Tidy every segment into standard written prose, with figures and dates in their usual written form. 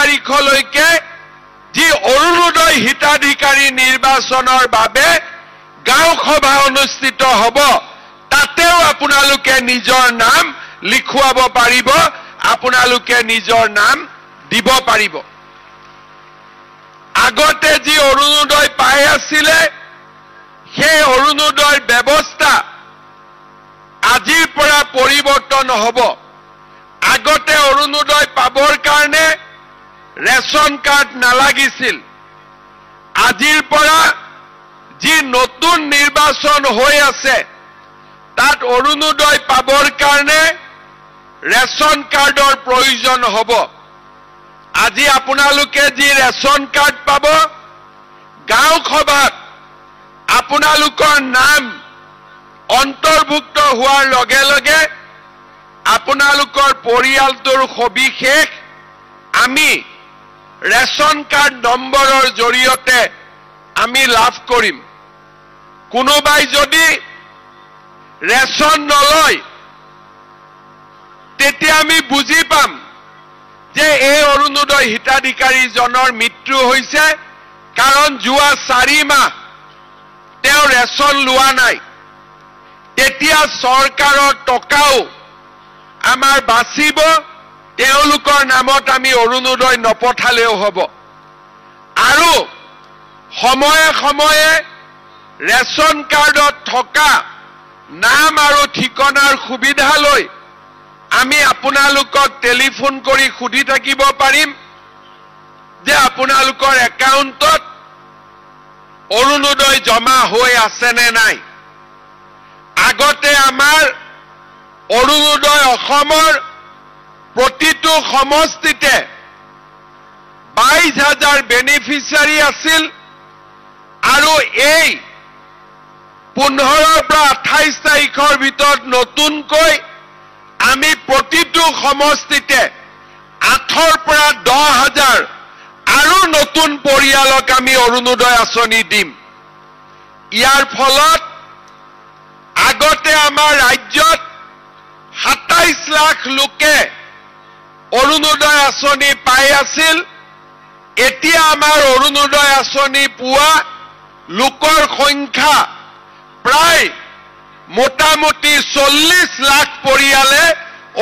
তাৰিখলৈকে যি অৰুণোদয় হিতাধিকাৰী নিৰ্বাচনৰ বাবে গাঁও সভা অনুষ্ঠিত হ'ব তাতেও আপোনালোকে নিজৰ নাম লিখুৱাব পাৰিব আপোনালোকে নিজৰ নাম দিব পাৰিব আগতে যি অৰুণোদয় পাই আছিলে সেই অৰুণোদয়ৰ ব্যৱস্থা আজিৰ পৰা পৰিৱৰ্তন হ'ব আগতে অৰুণোদয় পাবৰ কাৰণে ৰেশন কাৰ্ড নালাগিছিল আজিৰ পৰা যি নতুন নিৰ্বাচন হৈ আছে তাত অৰুণোদয় পাবৰ কাৰণে ৰেশন কাৰ্ডৰ প্ৰয়োজন হ'ব আজি আপোনালোকে যি ৰেশন কাৰ্ড পাব গাঁও সভাত আপোনালোকৰ নাম অন্তৰ্ভুক্ত হোৱাৰ লগে লগে আপোনালোকৰ পৰিয়ালটোৰ সবিশেষ আমি ৰেশন কাৰ্ড নম্বৰৰ জৰিয়তে আমি লাভ কৰিম কোনোবাই যদি ৰেশন নলয় তেতিয়া আমি বুজি পাম যে এই অৰুণোদয় হিতাধিকাৰীজনৰ মৃত্যু হৈছে কাৰণ যোৱা 4 মাহ তেওঁ ৰেশন লোৱা নাই তেতিয়া চৰকাৰৰ টকাও আমাৰ বাচিব তেওঁলোকৰ নামত আমি অৰুণোদয় নপঠালেও হ'ব আৰু সময়ে সময়ে ৰেশন কাৰ্ডত থকা নাম আৰু ঠিকনাৰ সুবিধা লৈ আমি আপোনালোকক টেলিফোন কৰি সুধি থাকিব পাৰিম যে আপোনালোকৰ একাউণ্টত অৰুণোদয় জমা হৈ আছে নে নাই আগতে আমাৰ অৰুণোদয় অসমৰ প্ৰতিটো সমষ্টিতে 22,000 বেনিফিচিয়াৰী আছিল আৰু এই 15 পৰা 28 তাৰিখৰ ভিতৰত নতুনকৈ আমি প্ৰতিটো সমষ্টিতে 8 পৰা 10,000 আৰু নতুন পৰিয়ালক আমি অৰুণোদয় আঁচনি দিম ইয়াৰ ফলত আগতে আমাৰ ৰাজ্যত 27 লাখ লোকে অৰুণোদয় আঁচনি পাই আছিল এতিয়া আমাৰ অৰুণোদয় আঁচনি পোৱা লোকৰ সংখ্যা প্ৰায় মোটামুটি 40 লাখ পৰিয়ালে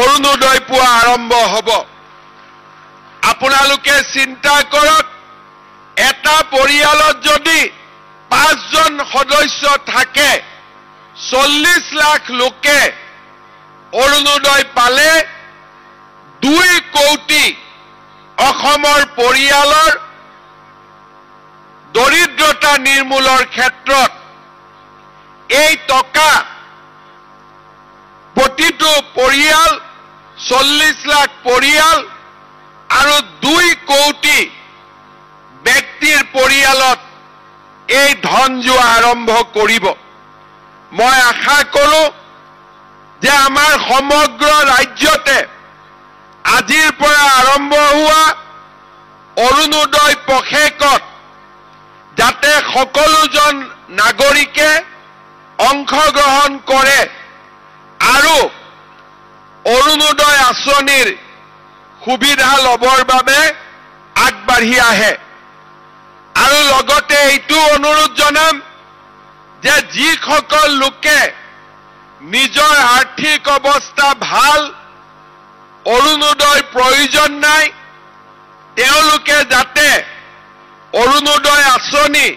অৰুণোদয় পোৱা আৰম্ভ হ'ব আপোনালোকে চিন্তা কৰক এটা পৰিয়ালত যদি 5 জন সদস্য থাকে 40 লাখ লোকে অৰুণোদয় পালে 2 কোটি অসমৰ পৰিয়ালৰ দৰিদ্ৰতা নিৰ্মূলৰ ক্ষেত্ৰত এই টকা প্ৰতিটো পৰিয়াল 40 লাখ পৰিয়াল আৰু 2 কোটি ব্যক্তিৰ পৰিয়ালত এই ধন যোৱা আৰম্ভ কৰিব মই আশা কৰোঁ যে আমাৰ সমগ্ৰ ৰাজ্যতে আজিৰ পৰা আৰম্ভ হোৱা অৰুণোদয় পষেকত যাতে সকলোজন নাগৰিকে অংশগ্ৰহণ কৰে আৰু অৰুণোদয় আঁচনিৰ সুবিধা লবৰ বাবে আগবাঢ়ি আহে আৰু লগতে এইটো অনুৰোধ জনাম যে যিসকল লোকে নিজৰ আৰ্থিক অৱস্থা ভাল অৰুণোদয় প্ৰয়োজন নাই তেওঁলোকে যাতে অৰুণোদয় আঁচনি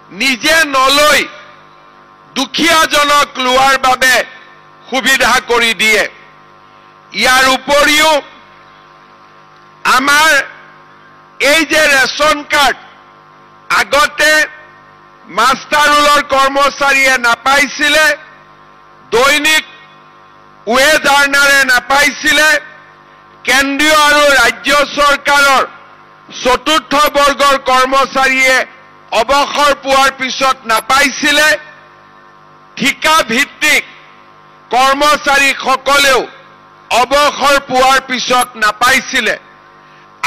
নিজে নলৈ দুখীয়াজনক লোৱাৰ বাবে সুবিধা কৰি দিয়ে ইয়াৰ উপৰিও আমাৰ এই যে ৰেশন কাৰ্ড আগতে মাষ্টাৰ ৰোলৰ কৰ্মচাৰীয়ে নাপাইছিলে দৈনিক ৱেজ আৰ্ণাৰে নাপাইছিলে কেন্দ্ৰীয় আৰু ৰাজ্য চৰকাৰৰ চতুৰ্থ বৰ্গৰ কৰ্মচাৰীয়ে অৱসৰ পোৱাৰ পিছত নাপাইছিলে ঠিকা ভিত্তিক কৰ্মচাৰীসকলেও অৱসৰ পোৱাৰ পিছত নাপাইছিলে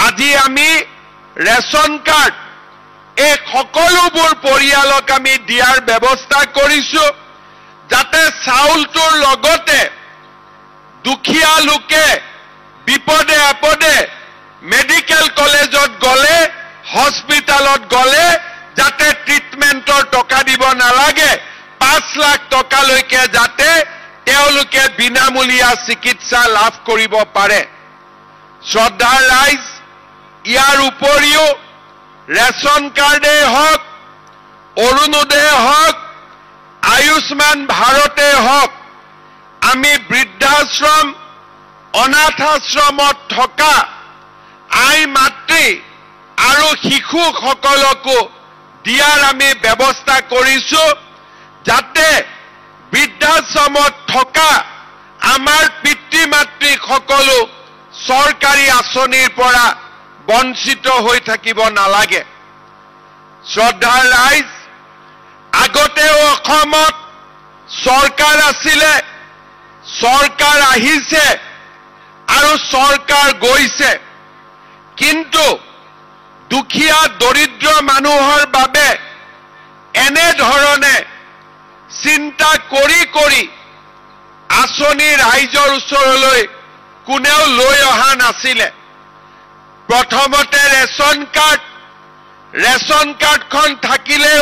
আজি আমি ৰেশন কাৰ্ড এই সকলোবোৰ পৰিয়ালক আমি দিয়াৰ ব্যৱস্থা কৰিছোঁ যাতে চাউলটোৰ লগতে দুখীয়া লোকে বিপদে আপদে মেডিকেল কলেজত গলে হস্পিটালত গলে যাতে ট্ৰিটমেণ্টৰ টকা দিব নালাগে 5 লাখ টকালৈকে যাতে তেওঁলোকে বিনামূলীয়া চিকিৎসা লাভ কৰিব পাৰে শ্ৰদ্ধাৰ ৰাইজ ইয়াৰ উপৰিও ৰেচন কাৰ্ডে হওক অৰুণোদয় হওক আয়ুষ্মান ভাৰতে হওক আমি বৃদ্ধাশ্ৰম অনাথাশ্ৰমত থকা আই মাতৃ আৰু শিশুসকলকো দিয়াৰ আমি ব্যৱস্থা কৰিছো যাতে বৃদ্ধাশ্ৰমত থকা আমাৰ পিতৃ মাতৃ সকলো চৰকাৰী আঁচনিৰ পৰা বঞ্চিত হৈ থাকিব নালাগে শ্ৰদ্ধাৰ ৰাইজ আগতেও অসমত চৰকাৰ আছিলে চৰকাৰ আহিছে আৰু চৰকাৰ গৈছে কিন্তু দুখীয়া দৰিদ্ৰ মানুহৰ বাবে এনে ধৰণে চিন্তা কৰি কৰি আঁচনি ৰাইজৰ ওচৰলৈ কোনেও লৈ অহা নাছিলে প্ৰথমতে ৰেচন কাৰ্ডখন থাকিলে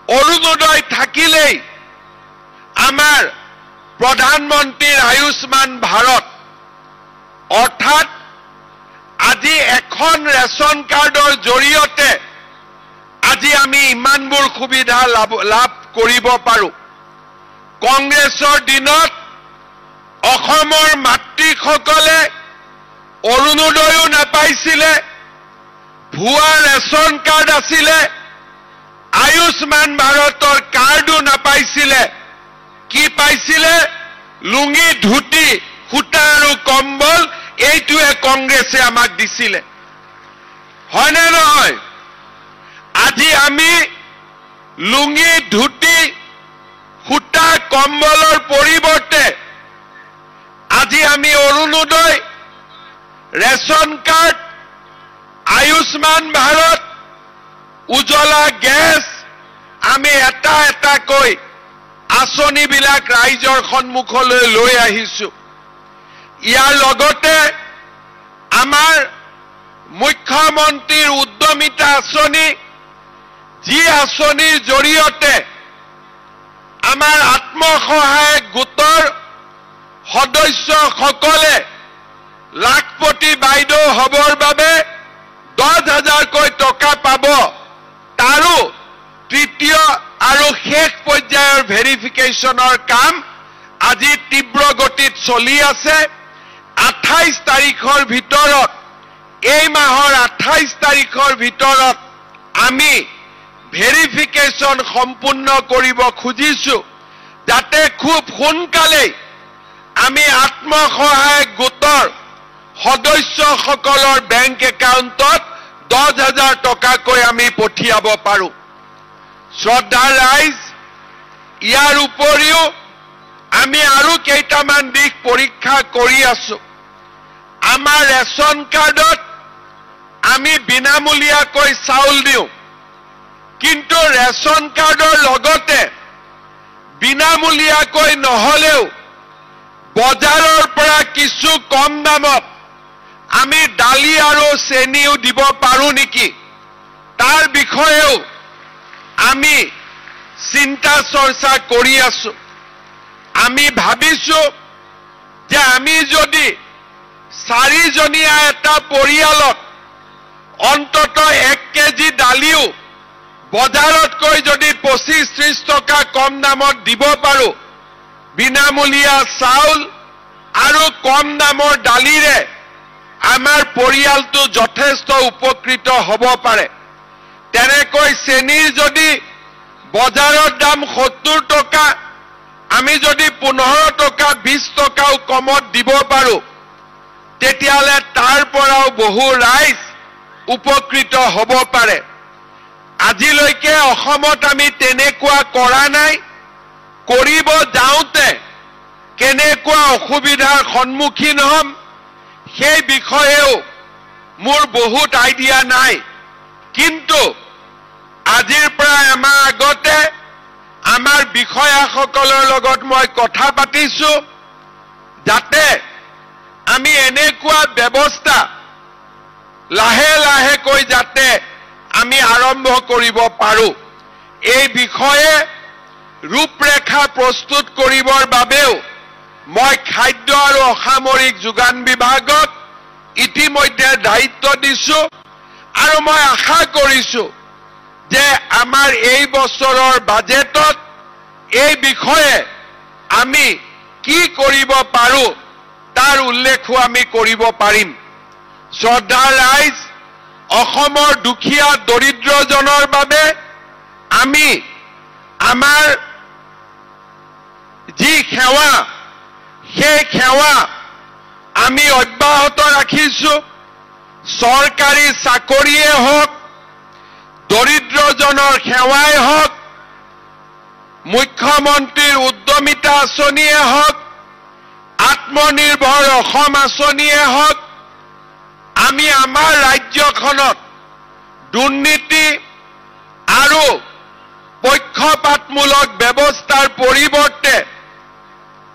অৰুণোদয় থাকিলেই আমাৰ প্ৰধানমন্ত্ৰীৰ আয়ুষ্মান ভাৰত অৰ্থাৎ আজি এখন ৰেচন কাৰ্ডৰ জৰিয়তে আজি আমি ইমানবোৰ সুবিধা লাভ কৰিব পাৰো কংগ্ৰেছৰ দিনত অসমৰ মাতৃসকলে অৰুণোদয়ও নাপাইছিলে ভুৱা ৰেচন কাৰ্ড আছিলে আয়ুষ্মান ভাৰতৰ কাৰ্ডো নাপাইছিলে কি পাইছিলে লুঙি ধুতি সূতা আৰু কম্বল এইটোৱে কংগ্ৰেছে আমাক দিছিলে হয়নে নহয় আজি আমি লুঙি ধুতি সূতা কম্বলৰ পৰিৱৰ্তে আজি আমি Arunodoi ration card Ayushman Bharat Ujjwala gas আমি এটা এটাকৈ আঁচনিবিলাক ৰাইজৰ সন্মুখলৈ লৈ আহিছো ইয়াৰ লগতে আমাৰ মুখ্যমন্ত্ৰীৰ উদ্যমিতা আঁচনি যি আঁচনিৰ জৰিয়তে আমাৰ আত্মসহায়ক গোটৰ সদস্যসকলে লাখপতি বাইদেউ হবৰ বাবে 10,000কৈ টকা পাব তাৰো তৃতীয় আৰু শেষ পৰ্যায়ৰ ভেৰিফিকেশ্যনৰ কাম আজি তীব্ৰ গতিত চলি আছে 28 তাৰিখৰ ভিতৰত এই মাহৰ 28 তাৰিখৰ ভিতৰত আমি ভেৰিফিকেশ্যন সম্পূৰ্ণ কৰিব খুজিছো যাতে খুব সোনকালে আমি আত্মসহায়ক গোটৰ সদস্যসকলৰ বেংক একাউণ্টত 10,000 টকাকৈ আমি পঠিয়াব পাৰো শ্ৰদ্ধাৰ ৰাইজ ইয়াৰ উপৰিও আমি আৰু কেইটামান দিশ পৰীক্ষা কৰি আছো আমাৰ ৰেচন কাৰ্ডত আমি বিনামূলীয়াকৈ চাউল দিওঁ কিন্তু ৰেচন কাৰ্ডৰ লগতে বিনামূলীয়াকৈ নহলেও বজাৰৰ পৰা কিছু কম দামত আমি দালি আৰু চেনিও দিব পাৰো নেকি তাৰ বিষয়েও আমি চিন্তা চৰ্চা কৰি আছো আমি ভাবিছো যে আমি যদি 4জনীয়া এটা পৰিয়ালত অন্তত 1 কেজি দালিও বজাৰতকৈ যদি 25-30 টকা কম দামত দিব পাৰো বিনামূলীয়া চাউল আৰু কম দামৰ দালিৰে আমাৰ পৰিয়ালটো যথেষ্ট উপকৃত হ'ব পাৰে তেনেকৈ চেনিৰ যদি বজাৰৰ দাম 70 টকা আমি যদি 15 টকা 20 টকাও কমত দিব পাৰো তেতিয়ালে তাৰ পৰাও বহু ৰাইজ উপকৃত হ'ব পাৰে আজিলৈকে অসমত আমি তেনেকুৱা কৰা নাই কৰিব যাওঁতে কেনেকুৱা অসুবিধাৰ সন্মুখীন হ'ম সেই বিষয়েও মোৰ বহুত আইডিয়া নাই কিন্তু আজিৰ পৰা এমাহ আগতে আমাৰ বিষয়াসকলৰ লগত মই কথা পাতিছো যাতে আমি এনেকুৱা ব্যৱস্থা লাহে লাহেকৈ যাতে আমি আৰম্ভ কৰিব পাৰো এই বিষয়ে ৰূপৰেখা প্ৰস্তুত কৰিবৰ বাবেও মই খাদ্য আৰু অসামৰিক যোগান বিভাগক ইতিমধ্যে দায়িত্ব দিছো আৰু মই আশা কৰিছো যে আমাৰ এই বছৰৰ বাজেটত এই বিষয়ে আমি কি কৰিব পাৰো তাৰ উল্লেখো আমি কৰিব পাৰিম শ্ৰদ্ধাৰ ৰাইজ অসমৰ দুখীয়া দৰিদ্ৰজনৰ বাবে আমি আমাৰ যি সেৱা সেই সেৱা আমি অব্যাহত ৰাখিছো চৰকাৰী চাকৰিয়ে হওক দৰিদ্ৰজনৰ সেৱাই হওক মুখ্যমন্ত্ৰীৰ উদ্যমিতা আঁচনিয়ে হওক আত্মনিৰ্ভৰ অসম আঁচনিয়ে হওক আমি আমাৰ ৰাজ্যখনত দুৰ্নীতি আৰু পক্ষপাতমূলক ব্যৱস্থাৰ পৰিৱৰ্তে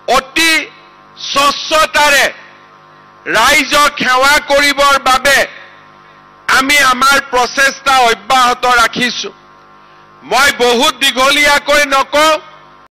অতি স্বচ্ছতাৰে ৰাইজক সেৱা কৰিবৰ বাবে আমি আমাৰ প্ৰচেষ্টা অব্যাহত ৰাখিছো মই বহুত দীঘলীয়াকৈ নকওঁ